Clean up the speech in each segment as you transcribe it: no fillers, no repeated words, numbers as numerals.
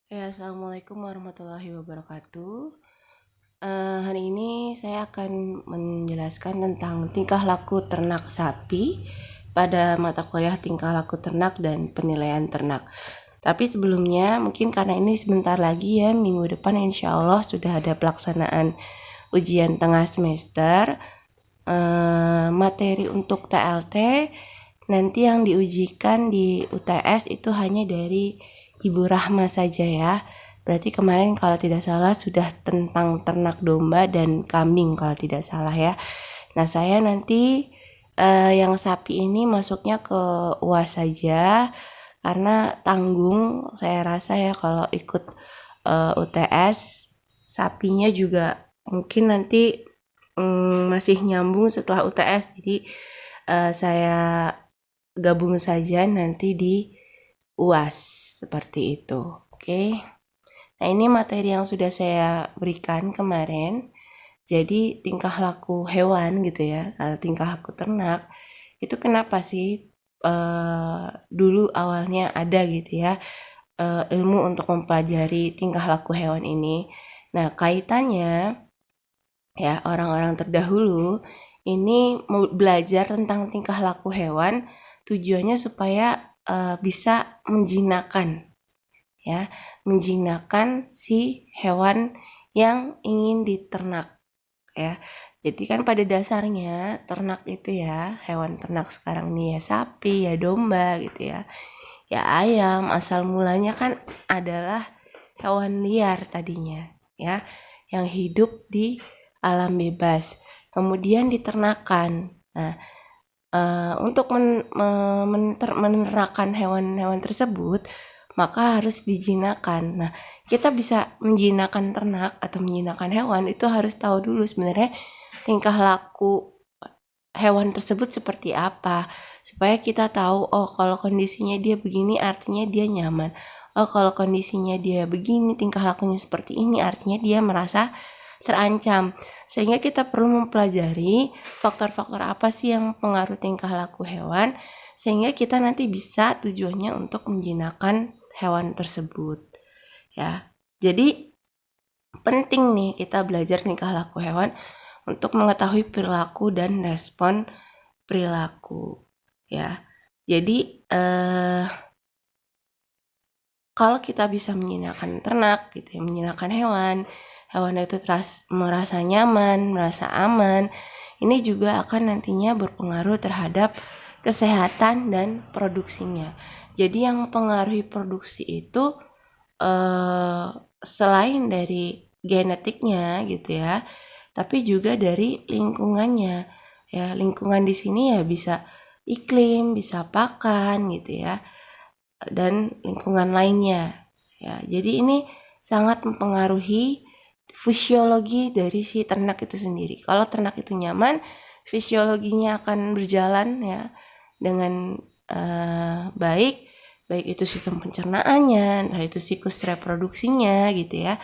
Ya, Assalamualaikum warahmatullahi wabarakatuh. Hari ini saya akan menjelaskan tentang tingkah laku ternak sapi pada mata kuliah tingkah laku ternak dan penilaian ternak. Tapi sebelumnya, mungkin karena ini sebentar lagi ya, minggu depan insya Allah sudah ada pelaksanaan ujian tengah semester. Materi untuk TLT nanti yang diujikan di UTS itu hanya dari Ibu Rahma saja ya. Berarti kemarin kalau tidak salah sudah tentang ternak domba dan kambing kalau tidak salah ya. Nah, saya nanti yang sapi ini masuknya ke UAS saja karena tanggung saya rasa ya kalau ikut UTS sapinya juga mungkin nanti masih nyambung setelah UTS. Jadi saya gabung saja nanti di UAS seperti itu. Oke. Nah, ini materi yang sudah saya berikan kemarin. Jadi tingkah laku hewan gitu ya, tingkah laku ternak itu kenapa sih dulu awalnya ada gitu ya ilmu untuk mempelajari tingkah laku hewan ini. Nah, kaitannya ya orang-orang terdahulu ini mau belajar tentang tingkah laku hewan tujuannya supaya bisa menjinakkan ya, menjinakkan si hewan yang ingin diternak ya. Jadi kan pada dasarnya ternak itu ya, hewan ternak sekarang ini ya sapi, ya domba gitu ya. Ya ayam, asal mulanya kan adalah hewan liar tadinya ya, yang hidup di alam bebas. Kemudian diternakan. Nah, untuk menernakan hewan-hewan tersebut, maka harus dijinakkan. Nah, kita bisa menjinakkan ternak atau menjinakkan hewan itu harus tahu dulu sebenarnya tingkah laku hewan tersebut seperti apa, supaya kita tahu, oh kalau kondisinya dia begini artinya dia nyaman. Oh kalau kondisinya dia begini, tingkah lakunya seperti ini artinya dia merasa terancam. Sehingga kita perlu mempelajari faktor-faktor apa sih yang pengaruh tingkah laku hewan, sehingga kita nanti bisa tujuannya untuk menjinakkan hewan tersebut. Ya, jadi penting nih kita belajar tingkah laku hewan untuk mengetahui perilaku dan respon perilaku. Ya, jadi kalau kita bisa menjinakkan ternak gitu ya, menjinakkan hewan itu merasa nyaman, merasa aman, ini juga akan nantinya berpengaruh terhadap kesehatan dan produksinya. Jadi yang mempengaruhi produksi itu selain dari genetiknya gitu ya, tapi juga dari lingkungannya. Ya, lingkungan di sini ya bisa iklim, bisa pakan gitu ya, dan lingkungan lainnya. Ya, jadi ini sangat mempengaruhi fisiologi dari si ternak itu sendiri. Kalau ternak itu nyaman, fisiologinya akan berjalan ya dengan baik itu sistem pencernaannya, entah itu siklus reproduksinya gitu ya,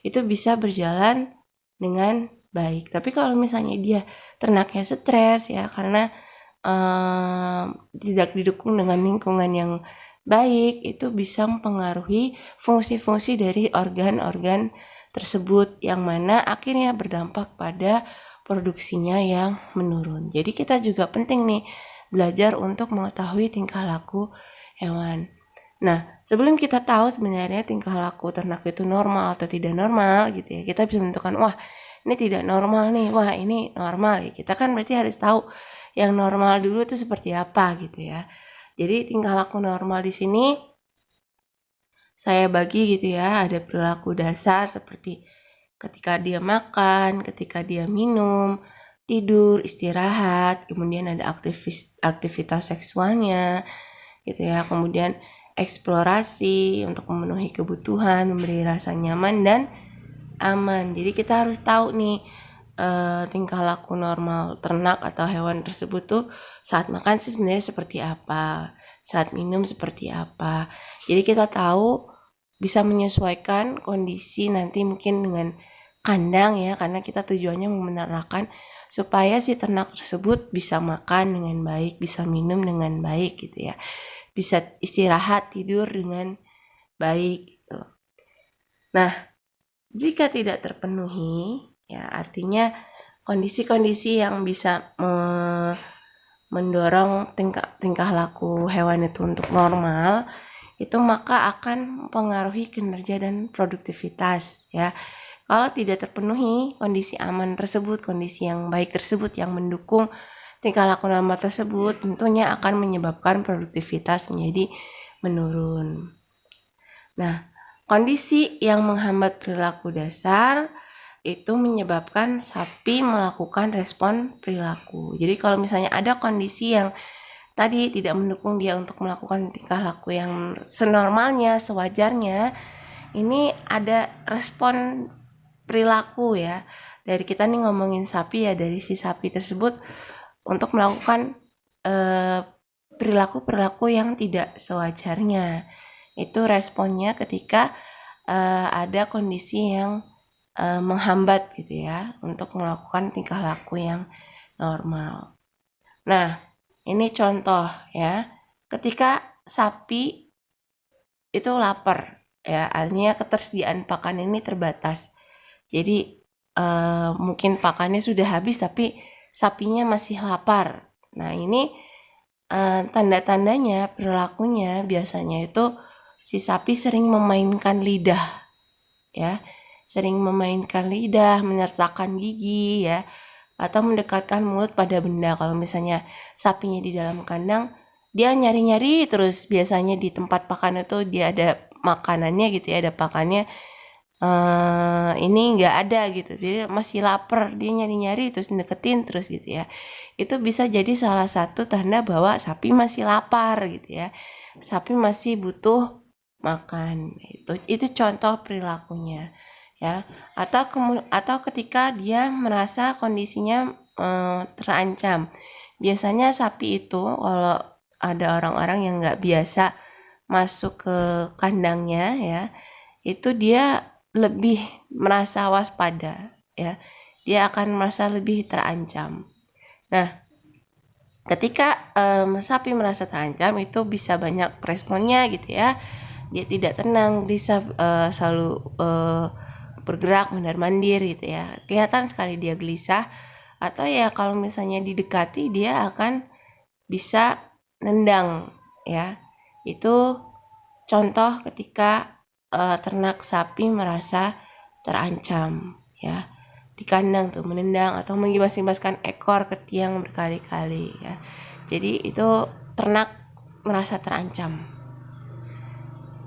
itu bisa berjalan dengan baik. Tapi kalau misalnya dia ternaknya stres ya karena tidak didukung dengan lingkungan yang baik, itu bisa mempengaruhi fungsi-fungsi dari organ-organ tersebut yang mana akhirnya berdampak pada produksinya yang menurun. Jadi kita juga penting nih belajar untuk mengetahui tingkah laku hewan. Nah, sebelum kita tahu sebenarnya tingkah laku ternak itu normal atau tidak normal gitu ya, kita bisa menentukan, wah ini tidak normal nih, wah ini normal ya. Kita kan berarti harus tahu yang normal dulu itu seperti apa gitu ya. Jadi tingkah laku normal di sini saya bagi gitu ya, ada perilaku dasar seperti ketika dia makan, ketika dia minum, tidur, istirahat, kemudian ada aktivitas seksualnya gitu ya, kemudian eksplorasi untuk memenuhi kebutuhan, memberi rasa nyaman dan aman. Jadi kita harus tahu nih tingkah laku normal ternak atau hewan tersebut tuh saat makan sih sebenarnya seperti apa, saat minum seperti apa. Jadi kita tahu bisa menyesuaikan kondisi nanti mungkin dengan kandang ya, karena kita tujuannya menernakan supaya si ternak tersebut bisa makan dengan baik, bisa minum dengan baik gitu ya, bisa istirahat tidur dengan baik gitu. Nah, jika tidak terpenuhi, ya artinya kondisi-kondisi yang bisa mendorong tingkah laku hewan itu untuk normal, itu maka akan mempengaruhi kinerja dan produktivitas, ya. Kalau tidak terpenuhi kondisi aman tersebut, kondisi yang baik tersebut yang mendukung tingkah laku normal tersebut, tentunya akan menyebabkan produktivitas menjadi menurun. Nah, kondisi yang menghambat perilaku dasar itu menyebabkan sapi melakukan respon perilaku. Jadi kalau misalnya ada kondisi yang tadi tidak mendukung dia untuk melakukan tingkah laku yang senormalnya, sewajarnya, ini ada respon perilaku ya. Dari kita nih ngomongin sapi ya, dari si sapi tersebut untuk melakukan perilaku-perilaku yang tidak sewajarnya. Itu responnya ketika ada kondisi yang menghambat gitu ya untuk melakukan tingkah laku yang normal. Nah, ini contoh ya. Ketika sapi itu lapar ya, artinya ketersediaan pakan ini terbatas. Jadi mungkin pakannya sudah habis tapi sapinya masih lapar. Nah, ini tanda-tandanya, perilakunya biasanya itu si sapi sering memainkan lidah ya. Sering memainkan lidah, menyertakan gigi ya, atau mendekatkan mulut pada benda. Kalau misalnya sapinya di dalam kandang, dia nyari-nyari terus, biasanya di tempat pakan itu dia ada makanannya gitu ya, ada pakannya, ini nggak ada gitu, dia masih lapar, dia nyari-nyari terus deketin terus gitu ya. Itu bisa jadi salah satu tanda bahwa sapi masih lapar gitu ya, sapi masih butuh makan. Itu contoh perilakunya ya. Atau ketika dia merasa kondisinya terancam. Biasanya sapi itu kalau ada orang-orang yang nggak biasa masuk ke kandangnya ya, itu dia lebih merasa waspada ya. Dia akan merasa lebih terancam. Nah, ketika sapi merasa terancam itu bisa banyak responnya gitu ya. Dia tidak tenang, bisa selalu bergerak mondar-mandir gitu ya. Kelihatan sekali dia gelisah, atau ya kalau misalnya didekati dia akan bisa nendang ya. Itu contoh ketika ternak sapi merasa terancam ya. Di kandang tuh menendang atau menggibas-gibaskan ekor ke tiang berkali-kali ya. Jadi itu ternak merasa terancam.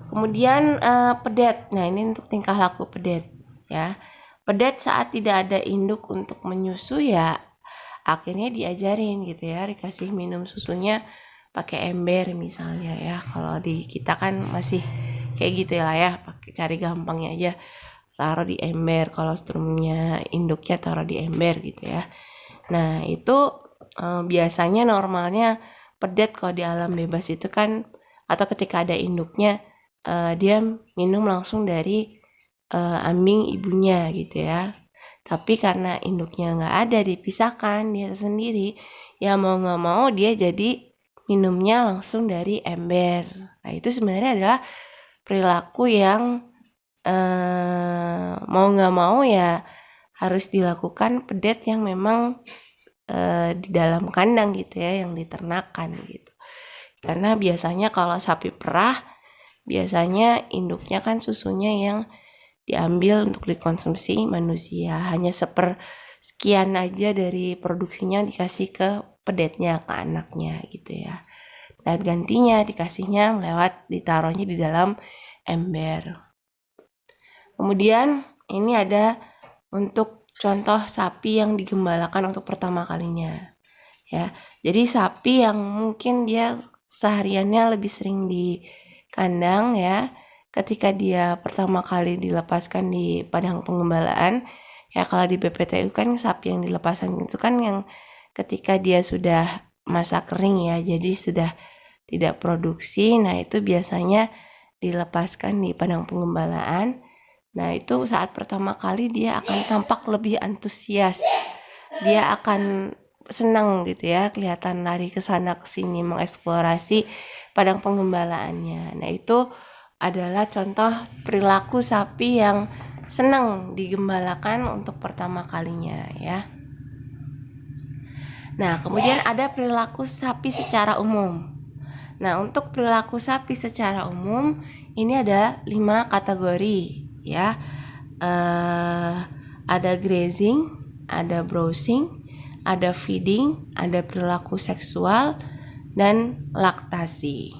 Kemudian pedet. Nah, ini untuk tingkah laku pedet ya. Pedet saat tidak ada induk untuk menyusu ya akhirnya diajarin gitu ya, dikasih minum susunya pakai ember misalnya ya. Kalau di kita kan masih kayak gitu lah ya, pakai cari gampangnya aja taruh di ember. Kalau strumnya induknya taruh di ember gitu ya. Nah, itu biasanya normalnya pedet kalau di alam bebas itu kan, atau ketika ada induknya dia minum langsung dari ambing ibunya gitu ya. Tapi karena induknya nggak ada, dipisahkan dia sendiri, ya mau nggak mau dia jadi minumnya langsung dari ember. Nah, itu sebenarnya adalah perilaku yang mau nggak mau ya harus dilakukan pedet yang memang di dalam kandang gitu ya, yang diternakan gitu. Karena biasanya kalau sapi perah, biasanya induknya kan susunya yang diambil untuk dikonsumsi manusia, hanya sepersekian aja dari produksinya dikasih ke pedetnya, ke anaknya gitu ya. Dan gantinya dikasihnya lewat ditaruhnya di dalam ember. Kemudian ini ada untuk contoh sapi yang digembalakan untuk pertama kalinya ya. Jadi sapi yang mungkin dia sehariannya lebih sering di kandang ya, ketika dia pertama kali dilepaskan di padang penggembalaan ya, kalau di BPTU kan sapi yang dilepaskan itu kan yang ketika dia sudah masa kering ya, jadi sudah tidak produksi. Nah, itu biasanya dilepaskan di padang penggembalaan. Nah, itu saat pertama kali dia akan tampak lebih antusias. Dia akan senang gitu ya, kelihatan lari ke sana ke sini mengeksplorasi padang penggembalaannya. Nah, itu adalah contoh perilaku sapi yang senang digembalakan untuk pertama kalinya ya. Nah, kemudian ada perilaku sapi secara umum. Nah, untuk perilaku sapi secara umum ini ada 5 kategori ya. Ada grazing, ada browsing, ada feeding, ada perilaku seksual, dan laktasi.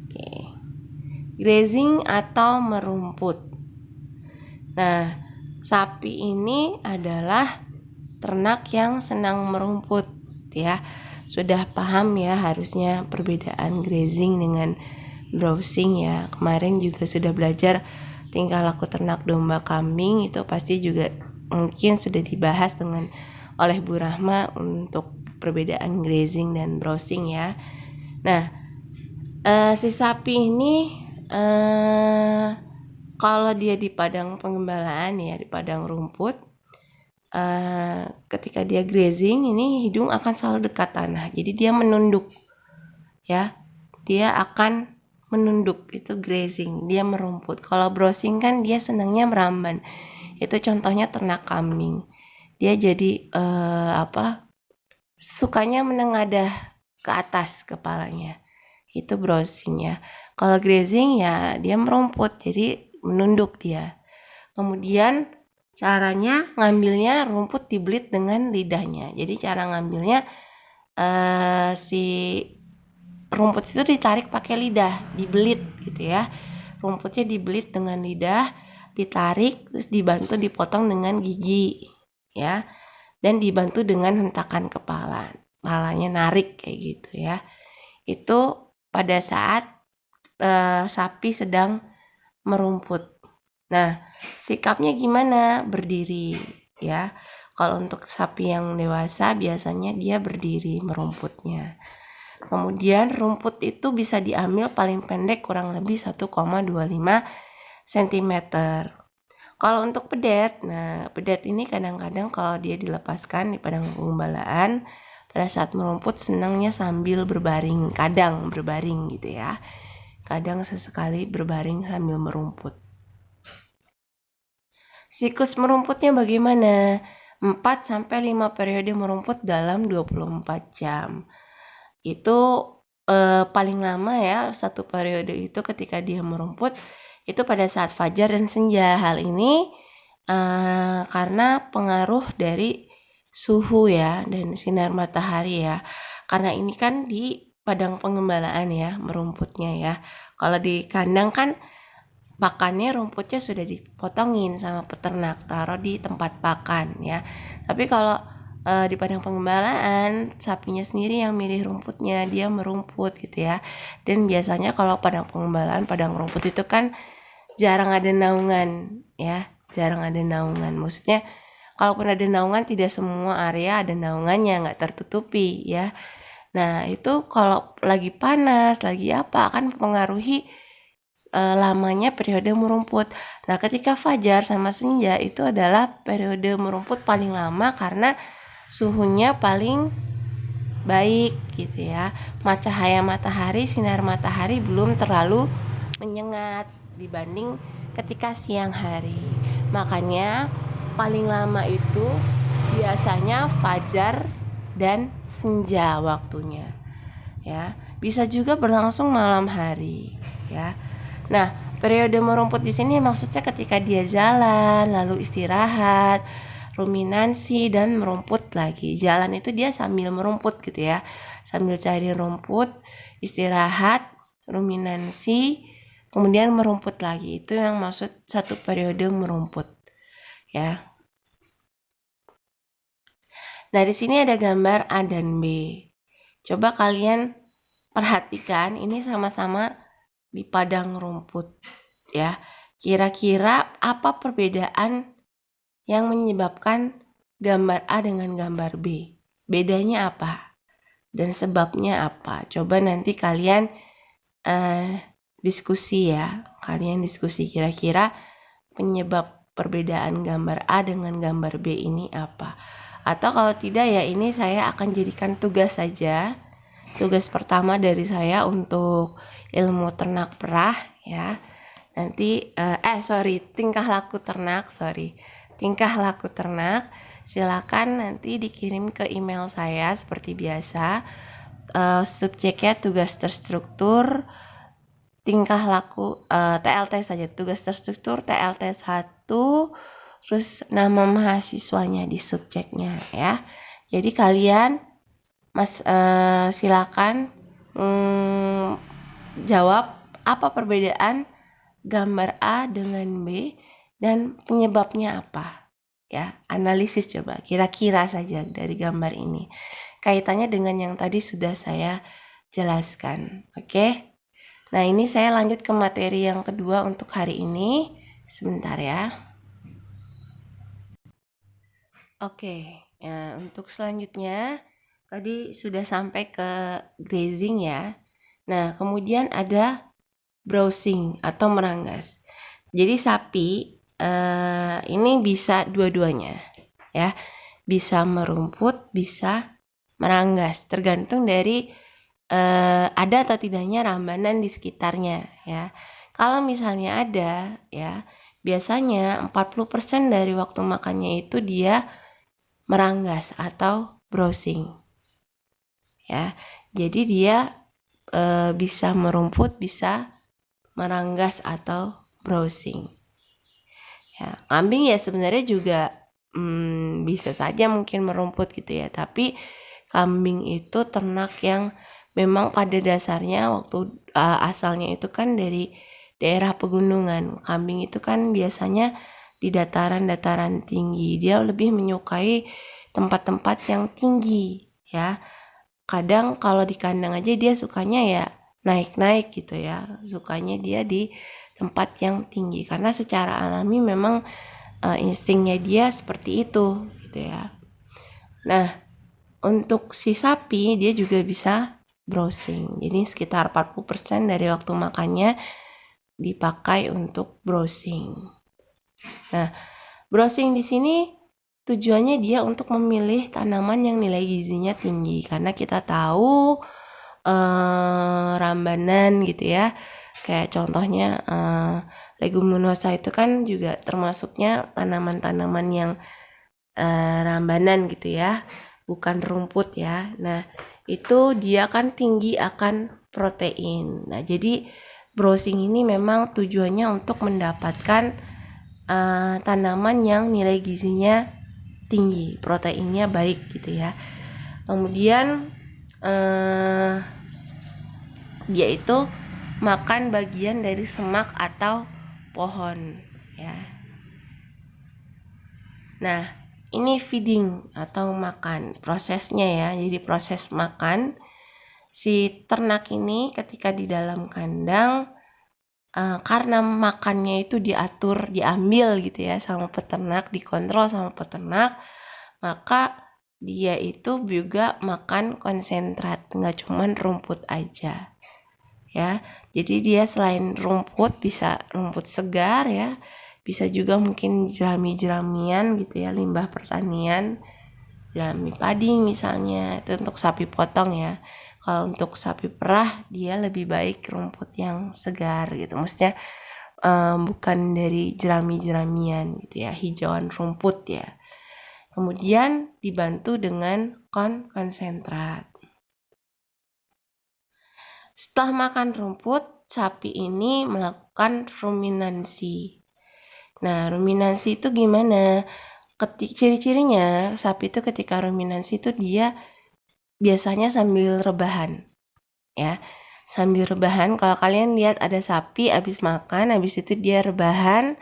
Oke. Grazing atau merumput. Nah, sapi ini adalah ternak yang senang merumput ya. Sudah paham ya harusnya perbedaan grazing dengan browsing ya. Kemarin juga sudah belajar tingkah laku ternak domba kambing, itu pasti juga mungkin sudah dibahas oleh Bu Rahma untuk perbedaan grazing dan browsing ya. Nah, si sapi ini kalau dia di padang pengembalaan ya, di padang rumput, ketika dia grazing ini hidung akan selalu dekat tanah, jadi dia menunduk ya, dia akan menunduk, itu grazing, dia merumput. Kalau browsing kan dia senangnya meramban, itu contohnya ternak kambing, dia jadi sukanya menengadah ke atas kepalanya, itu browsing ya. Kalau grazing ya dia merumput, jadi menunduk dia. Kemudian caranya ngambilnya rumput dibelit dengan lidahnya. Jadi cara ngambilnya si rumput itu ditarik pakai lidah, dibelit gitu ya. Rumputnya dibelit dengan lidah, ditarik, terus dibantu dipotong dengan gigi ya. Dan dibantu dengan hentakan kepala. Kepalanya narik kayak gitu ya. Itu pada saat sapi sedang merumput. Nah, sikapnya gimana? Berdiri ya. Kalau untuk sapi yang dewasa biasanya dia berdiri merumputnya. Kemudian rumput itu bisa diambil paling pendek kurang lebih 1,25 cm. Kalau untuk pedet, nah pedet ini kadang-kadang kalau dia dilepaskan di padang penggembalaan, pada saat merumput senangnya sambil berbaring, kadang berbaring gitu ya. Kadang sesekali berbaring sambil merumput. Siklus merumputnya bagaimana? 4-5 periode merumput dalam 24 jam. Itu paling lama ya, satu periode itu ketika dia merumput itu pada saat fajar dan senja. Hal ini karena pengaruh dari suhu ya dan sinar matahari ya. Karena ini kan di padang pengembalaan ya merumputnya ya. Kalau di kandang kan pakannya rumputnya sudah dipotongin sama peternak, taruh di tempat pakan ya. Tapi kalau di padang pengembalaan sapinya sendiri yang milih rumputnya, dia merumput gitu ya. Dan biasanya kalau padang pengembalaan, padang rumput itu kan jarang ada naungan ya, jarang ada naungan. Maksudnya kalaupun ada naungan tidak semua area ada naungannya, nggak tertutupi ya. Nah itu kalau lagi panas, lagi apa akan mempengaruhi lamanya periode merumput. Nah, ketika fajar sama senja itu adalah periode merumput paling lama karena suhunya paling baik gitu ya. Cahaya matahari, sinar matahari belum terlalu menyengat dibanding ketika siang hari. Makanya paling lama itu biasanya fajar dan senja waktunya. Ya, bisa juga berlangsung malam hari ya. Nah, periode merumput di sini maksudnya ketika dia jalan, lalu istirahat, ruminansi, dan merumput lagi. Jalan itu dia sambil merumput gitu ya, sambil cari rumput, istirahat, ruminansi, kemudian merumput lagi. Itu yang maksud satu periode merumput ya. Nah, di sini ada gambar A dan B. Coba kalian perhatikan, ini sama-sama di padang rumput ya. Kira-kira apa perbedaan yang menyebabkan gambar A dengan gambar B? Bedanya apa? Dan sebabnya apa? Coba nanti kalian diskusi ya. Kalian diskusi kira-kira penyebab perbedaan gambar A dengan gambar B ini apa? Atau kalau tidak ya ini saya akan jadikan tugas saja. Tugas pertama dari saya untuk ilmu ternak perah ya. Nanti tingkah laku ternak, tingkah laku ternak. Silakan nanti dikirim ke email saya seperti biasa. Subjeknya tugas terstruktur, tingkah laku TLT saja, tugas terstruktur TLT 1, terus nama mahasiswanya di subjeknya ya. Jadi kalian silakan jawab apa perbedaan gambar A dengan B dan penyebabnya apa ya. Analisis coba kira-kira saja dari gambar ini kaitannya dengan yang tadi sudah saya jelaskan. Oke. Nah, ini saya lanjut ke materi yang kedua untuk hari ini. Sebentar ya. Oke, ya, untuk selanjutnya tadi sudah sampai ke grazing ya. Nah, kemudian ada browsing atau meranggas. Jadi sapi ini bisa dua-duanya ya. Bisa merumput, bisa meranggas, tergantung dari ada atau tidaknya rambanan di sekitarnya ya. Kalau misalnya ada ya, biasanya 40% dari waktu makannya itu dia meranggas atau browsing ya. Jadi dia bisa merumput, bisa meranggas atau browsing ya. Kambing ya sebenarnya juga bisa saja mungkin merumput gitu ya, tapi kambing itu ternak yang memang pada dasarnya waktu asalnya itu kan dari daerah pegunungan. Kambing itu kan biasanya di dataran-dataran tinggi. Dia lebih menyukai tempat-tempat yang tinggi ya. Kadang kalau di kandang aja dia sukanya ya naik-naik gitu ya. Sukanya dia di tempat yang tinggi karena secara alami memang instingnya dia seperti itu gitu ya. Nah, untuk si sapi dia juga bisa browsing. Jadi sekitar 40% dari waktu makannya dipakai untuk browsing. Nah, browsing di sini tujuannya dia untuk memilih tanaman yang nilai gizinya tinggi karena kita tahu rambanan gitu ya. Kayak contohnya leguminosa itu kan juga termasuknya tanaman-tanaman yang rambanan gitu ya, bukan rumput ya. Nah, itu dia kan tinggi akan protein. Nah, jadi browsing ini memang tujuannya untuk mendapatkan tanaman yang nilai gizinya tinggi, proteinnya baik gitu ya. Kemudian dia itu makan bagian dari semak atau pohon ya. Nah, ini feeding atau makan prosesnya ya. Jadi proses makan si ternak ini ketika di dalam kandang karena makannya itu diatur, diambil gitu ya sama peternak, dikontrol sama peternak, maka dia itu juga makan konsentrat, nggak cuman rumput aja ya. Jadi dia selain rumput bisa rumput segar ya, bisa juga mungkin jerami-jeramian gitu ya, limbah pertanian, jerami padi misalnya, itu untuk sapi potong ya. Kalau untuk sapi perah dia lebih baik rumput yang segar gitu, maksudnya bukan dari jerami-jeramian gitu ya, hijauan rumput ya. Kemudian dibantu dengan konsentrat. Setelah makan rumput, sapi ini melakukan ruminansi. Nah, ruminansi itu gimana? Ciri-cirinya sapi itu ketika ruminansi itu dia biasanya sambil rebahan ya. Sambil rebahan, kalau kalian lihat ada sapi habis makan, habis itu dia rebahan,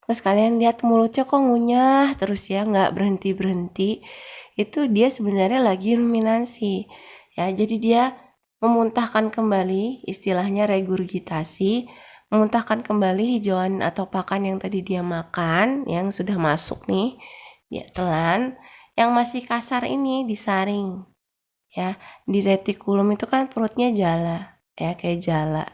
terus kalian lihat mulutnya kok ngunyah terus ya, nggak berhenti-berhenti, itu dia sebenarnya lagi ruminansi ya. Jadi dia memuntahkan kembali, istilahnya regurgitasi, memuntahkan kembali hijauan atau pakan yang tadi dia makan, yang sudah masuk nih, dia telan, yang masih kasar ini disaring ya. Di retikulum itu kan perutnya jala ya, kayak jala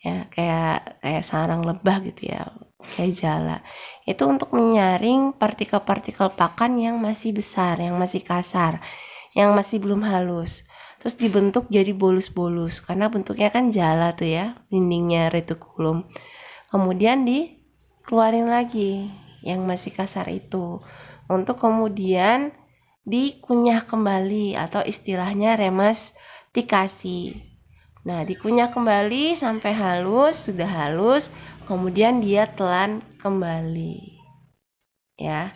ya, kayak sarang lebah gitu ya, kayak jala. Itu untuk menyaring partikel-partikel pakan yang masih besar, yang masih kasar, yang masih belum halus. terus dibentuk jadi bolus-bolus karena bentuknya kan jala tuh ya, dindingnya retikulum. Kemudian dikeluarin lagi yang masih kasar itu untuk kemudian dikunyah kembali atau istilahnya remastikasi. Nah, dikunyah kembali sampai halus, sudah halus, kemudian dia telan kembali. Ya.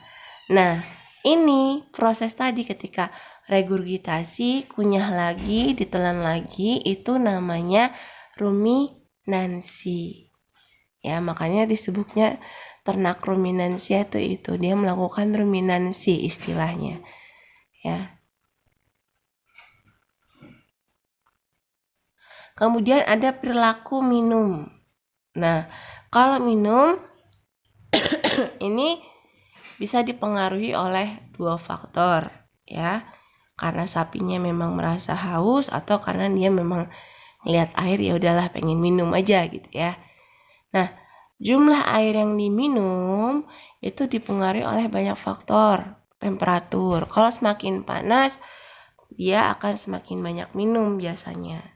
Nah, ini proses tadi ketika regurgitasi, kunyah lagi, ditelan lagi, itu namanya ruminansi. Ya, makanya disebutnya ternak ruminansia itu dia melakukan ruminansi istilahnya. Ya. Kemudian ada perilaku minum. Nah, kalau minum ini bisa dipengaruhi oleh dua faktor ya. Karena sapinya memang merasa haus atau karena dia memang lihat air ya udahlah pengen minum aja gitu ya. Nah, jumlah air yang diminum itu dipengaruhi oleh banyak faktor. Temperatur. Kalau semakin panas dia akan semakin banyak minum biasanya.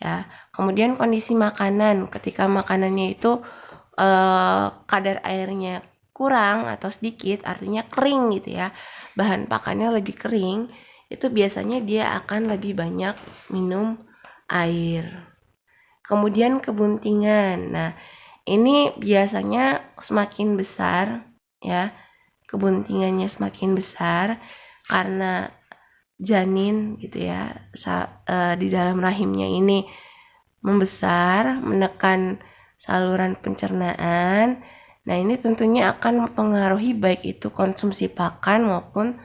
Ya. Kemudian kondisi makanan, ketika makanannya itu kadar airnya kurang atau sedikit, artinya kering gitu ya, bahan pakannya lebih kering, itu biasanya dia akan lebih banyak minum air. Kemudian kebuntingan. Nah, ini biasanya semakin besar ya, kebuntingannya semakin besar karena janin gitu ya, di dalam rahimnya ini membesar, menekan saluran pencernaan. Nah, ini tentunya akan mempengaruhi baik itu konsumsi pakan maupun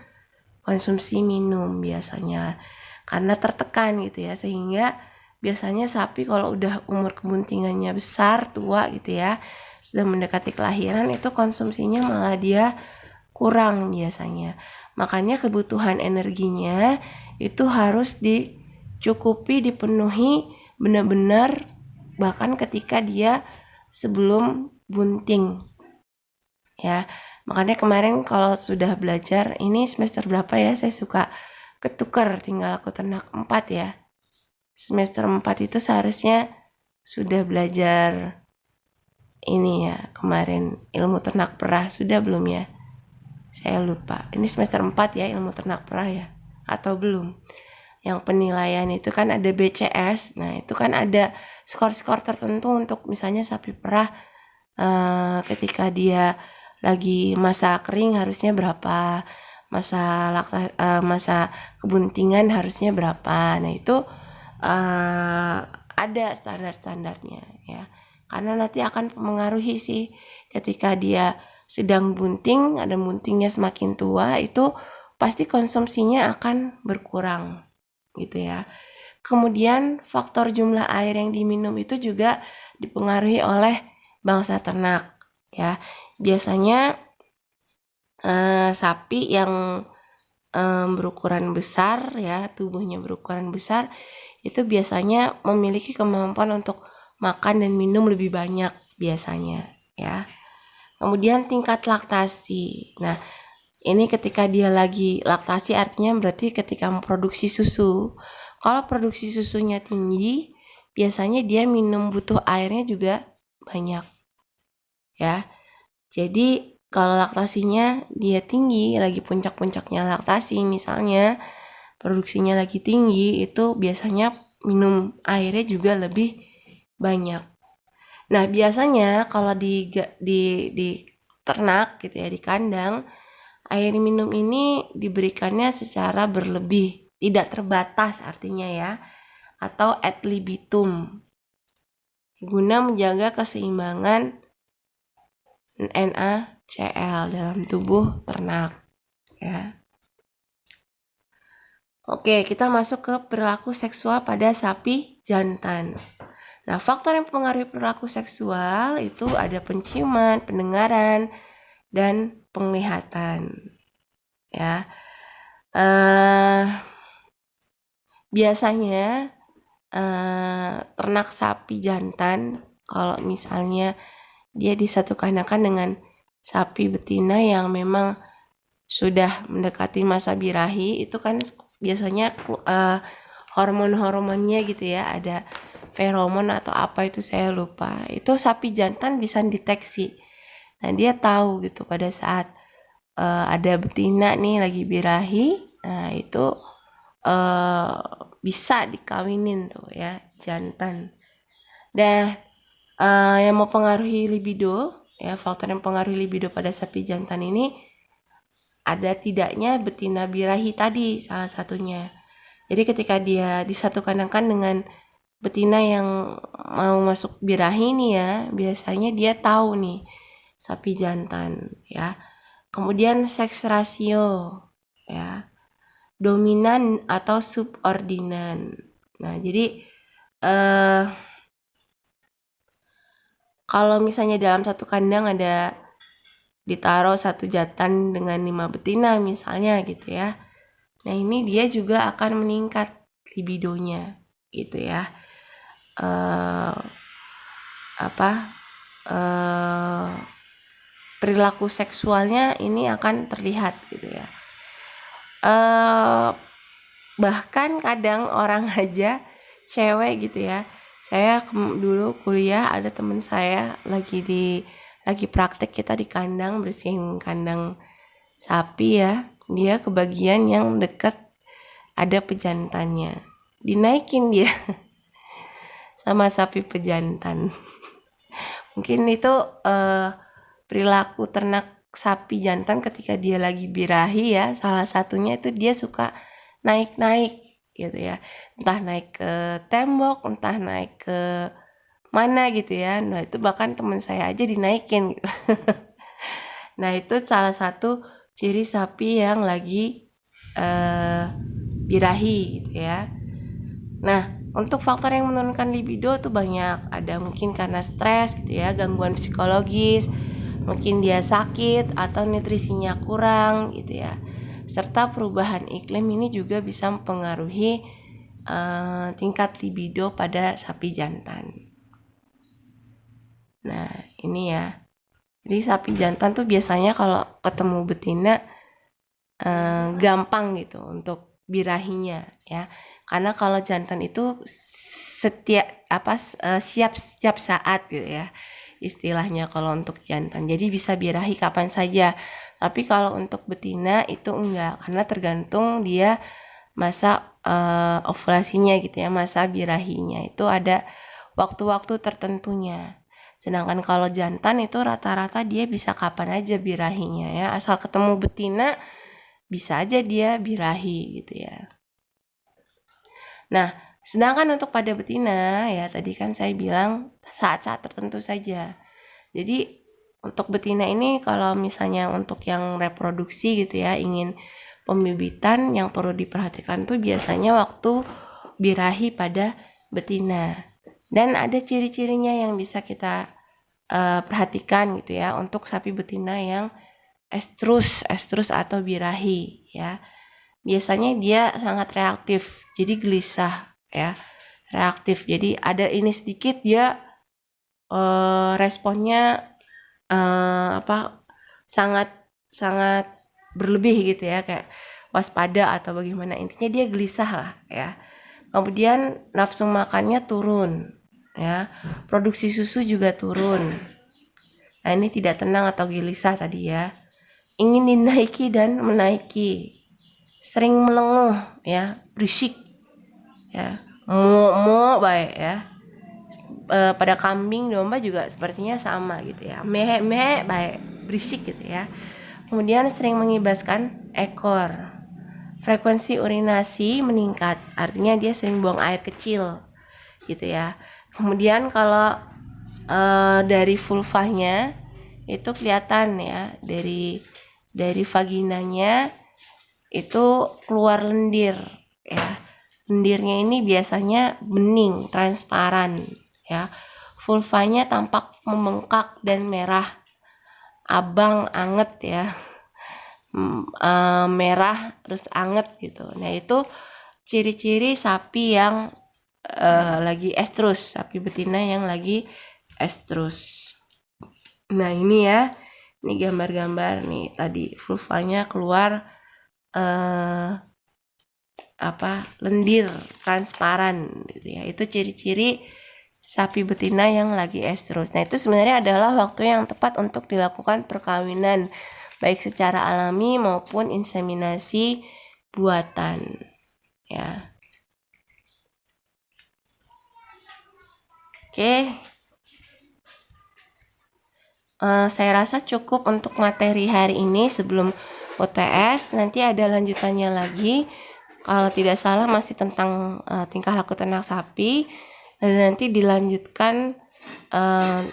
konsumsi minum biasanya. Karena tertekan gitu ya, sehingga biasanya sapi kalau udah umur kebuntingannya besar, tua gitu ya, sudah mendekati kelahiran, itu konsumsinya malah dia kurang biasanya. Makanya kebutuhan energinya itu harus dicukupi, dipenuhi benar-benar bahkan ketika dia sebelum bunting ya. Makanya kemarin kalau sudah belajar, ini semester berapa ya, saya suka ketukar, tinggal aku ternak 4 ya. Semester 4 itu seharusnya sudah belajar ini ya, kemarin ilmu ternak perah, sudah belum ya? Saya lupa. Ini semester 4 ya, ilmu ternak perah ya, atau belum? Yang penilaian itu kan ada BCS. Nah, itu kan ada skor-skor tertentu untuk misalnya sapi perah ketika dia lagi masa kering harusnya berapa, masa kebuntingan harusnya berapa. Nah, itu ada standar-standarnya ya. Karena nanti akan mempengaruhi sih ketika dia sedang bunting, ada buntingnya semakin tua, itu pasti konsumsinya akan berkurang gitu ya. Kemudian faktor jumlah air yang diminum itu juga dipengaruhi oleh bangsa ternak ya. Biasanya sapi yang berukuran besar ya, tubuhnya berukuran besar, itu biasanya memiliki kemampuan untuk makan dan minum lebih banyak biasanya ya. Kemudian tingkat laktasi. Nah, ini ketika dia lagi laktasi artinya berarti ketika memproduksi susu. Kalau produksi susunya tinggi, biasanya dia minum butuh airnya juga banyak. Ya. Jadi kalau laktasinya dia tinggi, lagi puncak-puncaknya laktasi misalnya, produksinya lagi tinggi, itu biasanya minum airnya juga lebih banyak. Nah, biasanya kalau di ternak gitu ya, di kandang, air minum ini diberikannya secara berlebih, tidak terbatas artinya ya, atau ad libitum, guna menjaga keseimbangan NaCl dalam tubuh ternak ya. Oke, kita masuk ke perilaku seksual pada sapi jantan. Nah, faktor yang mempengaruhi perilaku seksual itu ada penciuman, pendengaran, dan penglihatan. Ya, biasanya ternak sapi jantan kalau misalnya dia disatu kandangkan dengan sapi betina yang memang sudah mendekati masa birahi, itu kan biasanya hormon-hormonnya gitu ya, ada feromon atau apa itu saya lupa. Itu sapi jantan bisa deteksi. Nah, dia tahu gitu pada saat ada betina nih lagi birahi, nah itu bisa dikawinin tuh ya jantan. Dan yang mempengaruhi libido, ya faktor yang mempengaruhi libido pada sapi jantan ini ada tidaknya betina birahi tadi salah satunya. Jadi ketika dia disatu kandangkan dengan betina yang mau masuk birahi nih ya, biasanya dia tahu nih sapi jantan ya. Kemudian seks rasio ya, dominan atau subordinan. Nah, jadi kalau misalnya dalam satu kandang ada ditaruh satu jantan dengan 5 betina misalnya gitu ya. Nah, ini dia juga akan meningkat libidonya gitu ya. Perilaku seksualnya ini akan terlihat gitu ya. Bahkan kadang orang aja cewek gitu ya. Saya dulu kuliah ada temen saya lagi praktek kita di kandang, bersihin kandang sapi ya. Dia kebagian yang deket ada pejantannya. Dinaikin dia sama sapi pejantan. Mungkin itu perilaku ternak sapi jantan ketika dia lagi birahi ya. Salah satunya itu dia suka naik-naik gitu ya. Entah naik ke tembok, entah naik ke mana gitu ya. Nah, itu bahkan teman saya aja dinaikin gitu. Nah, itu salah satu ciri sapi yang lagi birahi gitu ya. Nah, untuk faktor yang menurunkan libido tuh banyak. Ada mungkin karena stres gitu ya, gangguan psikologis, mungkin dia sakit atau nutrisinya kurang gitu ya. Serta perubahan iklim ini juga bisa mempengaruhi tingkat libido pada sapi jantan. Nah, ini ya. Jadi sapi jantan tuh biasanya kalau ketemu betina gampang gitu untuk birahinya ya. Karena kalau jantan itu siap setiap saat gitu ya. Istilahnya kalau untuk jantan. Jadi bisa birahi kapan saja. Tapi kalau untuk betina itu enggak, karena tergantung dia masa ovulasinya gitu ya, masa birahinya. Itu ada waktu-waktu tertentunya. Sedangkan kalau jantan itu rata-rata dia bisa kapan aja birahinya ya. Asal ketemu betina bisa aja dia birahi gitu ya. Nah, sedangkan untuk pada betina ya tadi kan saya bilang saat-saat tertentu saja. Jadi untuk betina ini kalau misalnya untuk yang reproduksi gitu ya, ingin pembibitan, yang perlu diperhatikan tuh biasanya waktu birahi pada betina. Dan ada ciri-cirinya yang bisa kita perhatikan gitu ya untuk sapi betina yang estrus atau birahi ya. Biasanya dia sangat reaktif, jadi gelisah ya, reaktif. Jadi ada ini sedikit dia responnya sangat sangat berlebih gitu ya, kayak waspada atau bagaimana, intinya dia gelisah lah ya. Kemudian nafsu makannya turun ya, produksi susu juga turun. Nah, ini tidak tenang atau gelisah tadi ya, ingin dinaiki dan menaiki, sering melenguh ya, berisik ya, mo baik ya. Pada kambing domba juga sepertinya sama gitu ya, meh baik, berisik gitu ya. Kemudian sering mengibaskan ekor, frekuensi urinasi meningkat, artinya dia sering buang air kecil gitu ya. Kemudian kalau dari vulvanya itu kelihatan ya, dari vaginanya itu keluar lendir ya. Lendirnya ini biasanya bening, transparan ya. Vulvanya tampak membengkak dan merah, abang, anget ya. Merah terus anget gitu. Nah, itu ciri-ciri sapi yang lagi estrus, sapi betina yang lagi estrus. Nah, ini ya. Ini gambar-gambar nih tadi vulvanya keluar lendir, transparan gitu ya. Itu ciri-ciri sapi betina yang lagi estrus. Nah, itu sebenarnya adalah waktu yang tepat untuk dilakukan perkawinan, baik secara alami maupun inseminasi buatan. Ya. Oke. Saya rasa cukup untuk materi hari ini sebelum UTS. Nanti ada lanjutannya lagi. Kalau tidak salah masih tentang tingkah laku ternak sapi. Dan nanti dilanjutkan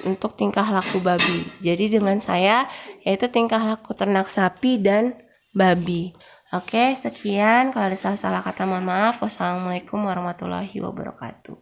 untuk tingkah laku babi. Jadi dengan saya yaitu tingkah laku ternak sapi dan babi. Oke, sekian. Kalau ada salah-salah kata mohon maaf. Wassalamualaikum warahmatullahi wabarakatuh.